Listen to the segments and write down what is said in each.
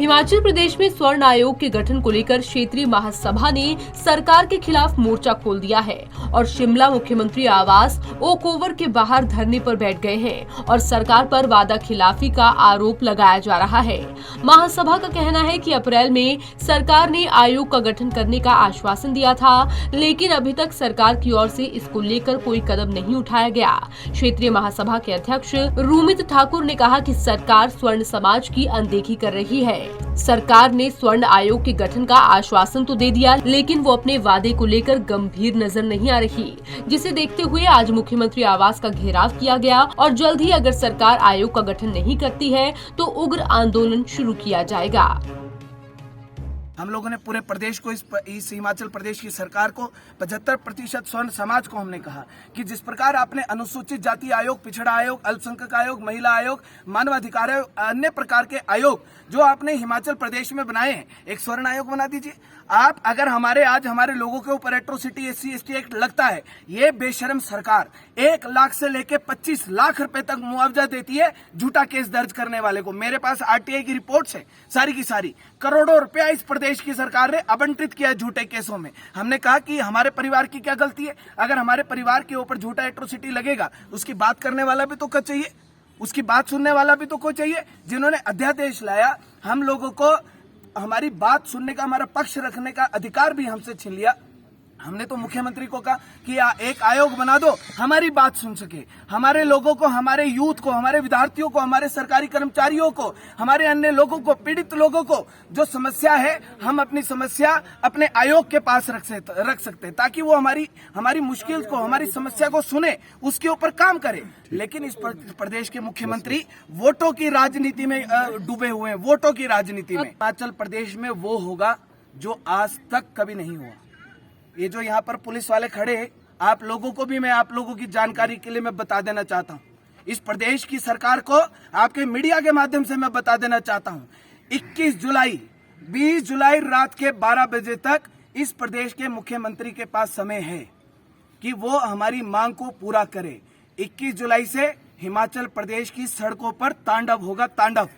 हिमाचल प्रदेश में स्वर्ण आयोग के गठन को लेकर क्षेत्रीय महासभा ने सरकार के खिलाफ मोर्चा खोल दिया है और शिमला मुख्यमंत्री आवास ओक ओवर के बाहर धरने पर बैठ गए हैं और सरकार पर वादा खिलाफी का आरोप लगाया जा रहा है। महासभा का कहना है कि अप्रैल में सरकार ने आयोग का गठन करने का आश्वासन दिया था, लेकिन अभी तक सरकार की ओर से इसको लेकर कोई कदम नहीं उठाया गया। क्षेत्रीय महासभा के अध्यक्ष रूमित ठाकुर ने कहा कि सरकार स्वर्ण समाज की अनदेखी कर रही है। सरकार ने स्वर्ण आयोग के गठन का आश्वासन तो दे दिया, लेकिन वो अपने वादे को लेकर गंभीर नजर नहीं आ रही, जिसे देखते हुए आज मुख्यमंत्री आवास का घेराव किया गया और जल्द ही अगर सरकार आयोग का गठन नहीं करती है तो उग्र आंदोलन शुरू किया जाएगा। हम लोगों ने पूरे प्रदेश को इस हिमाचल प्रदेश की सरकार को 75% स्वर्ण समाज को हमने कहा कि जिस प्रकार आपने अनुसूचित जाति आयोग, पिछड़ा आयोग, अल्पसंख्यक आयोग, महिला आयोग, मानवाधिकार आयोग, अन्य प्रकार के आयोग जो आपने हिमाचल प्रदेश में बनाए हैं, एक स्वर्ण आयोग बना दीजिए। आप अगर हमारे लोगों के ऊपर एट्रोसिटी SC/ST एक्ट लगता है, ये बेशरम सरकार 1 लाख से लेके 25 लाख रुपए तक मुआवजा देती है झूठा केस दर्ज करने वाले को। मेरे पास RTI की रिपोर्ट्स है, सारी की सारी करोड़ों रुपया इस प्रदेश की सरकार ने आवंटित किया झूठे केसों में। हमने कहा कि हमारे परिवार की क्या गलती है? अगर हमारे परिवार के ऊपर झूठा एट्रोसिटी लगेगा, उसकी बात करने वाला भी तो चाहिए, उसकी बात सुनने वाला भी तो कोई चाहिए। जिन्होंने अध्यादेश लाया, हम लोगों को हमारी बात सुनने का, हमारा पक्ष रखने का अधिकार भी हमसे छीन लिया। हमने तो मुख्यमंत्री को कहा कि एक आयोग बना दो, हमारी बात सुन सके, हमारे लोगों को, हमारे यूथ को, हमारे विद्यार्थियों को, हमारे सरकारी कर्मचारियों को, हमारे अन्य लोगों को, पीड़ित लोगों को जो समस्या है, हम अपनी समस्या अपने आयोग के पास रख सकते ताकि वो हमारी मुश्किल को, हमारी समस्या को सुने, उसके ऊपर काम करे। लेकिन इस प्रदेश के मुख्यमंत्री वोटों की राजनीति में डूबे हुए हैं, वोटों की राजनीति में। हिमाचल प्रदेश में वो होगा जो आज तक कभी नहीं हुआ। ये जो यहाँ पर पुलिस वाले खड़े, आप लोगों को भी, मैं आप लोगों की जानकारी के लिए मैं बता देना चाहता हूँ, इस प्रदेश की सरकार को आपके मीडिया के माध्यम से मैं बता देना चाहता हूँ, 21 जुलाई 20 जुलाई रात के 12 बजे तक इस प्रदेश के मुख्यमंत्री के पास समय है कि वो हमारी मांग को पूरा करे। 21 जुलाई से हिमाचल प्रदेश की सड़कों पर तांडव होगा, तांडव।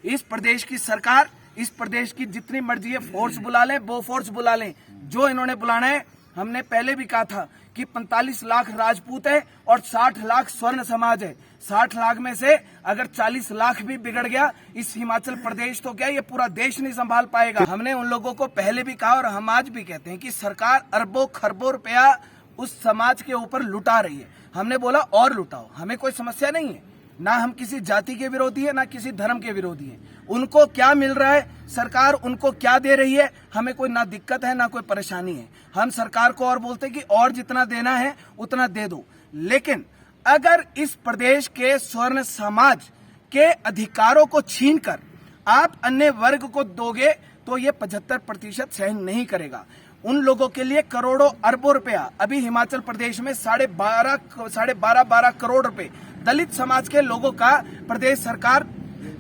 इस प्रदेश की सरकार, इस प्रदेश की जितनी मर्जी है फोर्स बुला लें, वो फोर्स बुला लें, जो इन्होंने बुलाना है। हमने पहले भी कहा था कि 45 लाख राजपूत है और 60 लाख स्वर्ण समाज है। 60 लाख में से अगर 40 लाख भी बिगड़ गया इस हिमाचल प्रदेश, तो क्या ये पूरा देश नहीं संभाल पाएगा। हमने उन लोगों को पहले भी कहा और हम आज भी कहते हैं कि सरकार अरबों खरबों रुपया उस समाज के ऊपर लुटा रही है। हमने बोला और लुटाओ, हमें कोई समस्या नहीं है, ना हम किसी जाति के विरोधी है, ना किसी धर्म के विरोधी है। उनको क्या मिल रहा है, सरकार उनको क्या दे रही है, हमें कोई ना दिक्कत है, ना कोई परेशानी है। हम सरकार को और बोलते कि और जितना देना है उतना दे दो। लेकिन अगर इस प्रदेश के स्वर्ण समाज के अधिकारों को छीनकर आप अन्य वर्ग को दोगे तो ये 75% सहन नहीं करेगा। उन लोगों के लिए करोड़ों अरबों रुपया, अभी हिमाचल प्रदेश में 12.5 करोड़ रुपए दलित समाज के लोगों का प्रदेश सरकार,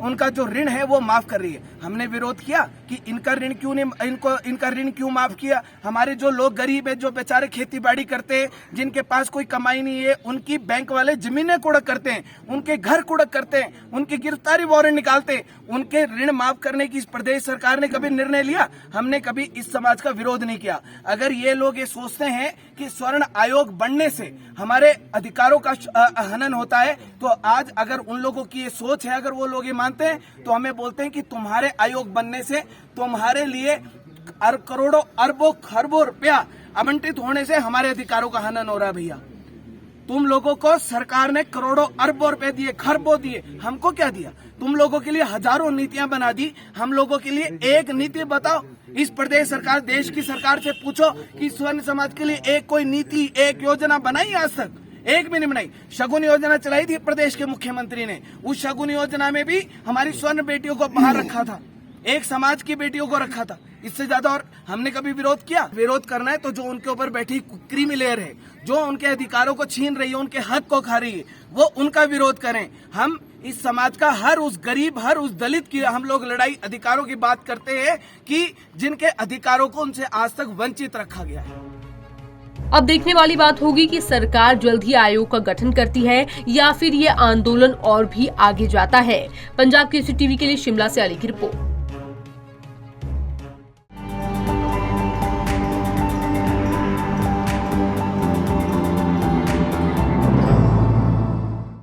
उनका जो ऋण है वो माफ कर रही है। हमने विरोध किया कि इनका ऋण क्यों माफ किया। हमारे जो लोग गरीब है, जो बेचारे खेती बाड़ी करते हैं, जिनके पास कोई कमाई नहीं है, उनकी बैंक वाले जमीनें कुड़क करते हैं, उनके घर कुड़क करते हैं, उनकी गिरफ्तारी वारंट निकालते हैं, उनके ऋण माफ करने की इस प्रदेश सरकार ने कभी निर्णय लिया? हमने कभी इस समाज का विरोध नहीं किया। अगर ये लोग ये सोचते हैं कि स्वर्ण आयोग बनने से हमारे अधिकारों का हनन होता है, तो आज अगर उन लोगों की ये सोच है, अगर वो लोग ये मानते हैं, तो हमें बोलते हैं कि तुम्हारे आयोग बनने से तुम्हारे लिए करोड़ों अरबों खरबों रुपया आवंटित होने से हमारे अधिकारों का हनन हो रहा है। भैया, तुम लोगों को सरकार ने करोड़ों अरबों रुपए दिए, खरबों दिए, हमको क्या दिया? तुम लोगों के लिए हजारों नीतियां बना दी, हम लोगों के लिए एक नीति बताओ। इस प्रदेश सरकार, देश की सरकार से पूछो कि स्वर्ण समाज के लिए एक कोई नीति, एक योजना बनाई आज तक? एक भी नहीं बनाई। शगुन योजना चलाई थी प्रदेश के मुख्यमंत्री ने, उस शगुन योजना में भी हमारी स्वर्ण बेटियों को बाहर रखा था, एक समाज की बेटियों को रखा था। इससे ज्यादा और हमने कभी विरोध किया? विरोध करना है तो जो उनके ऊपर बैठी क्रीमी लेयर है, जो उनके अधिकारों को छीन रही है, उनके हक को खा रही है, वो उनका विरोध करें। हम इस समाज का, हर उस गरीब, हर उस दलित की हम लोग लड़ाई, अधिकारों की बात करते हैं कि जिनके अधिकारों को उनसे आज तक वंचित रखा गया है। अब देखने वाली बात होगी कि सरकार जल्द ही आयोग का गठन करती है या फिर ये आंदोलन और भी आगे जाता है। पंजाब केसरी टीवी के लिए शिमला से अली की रिपोर्ट।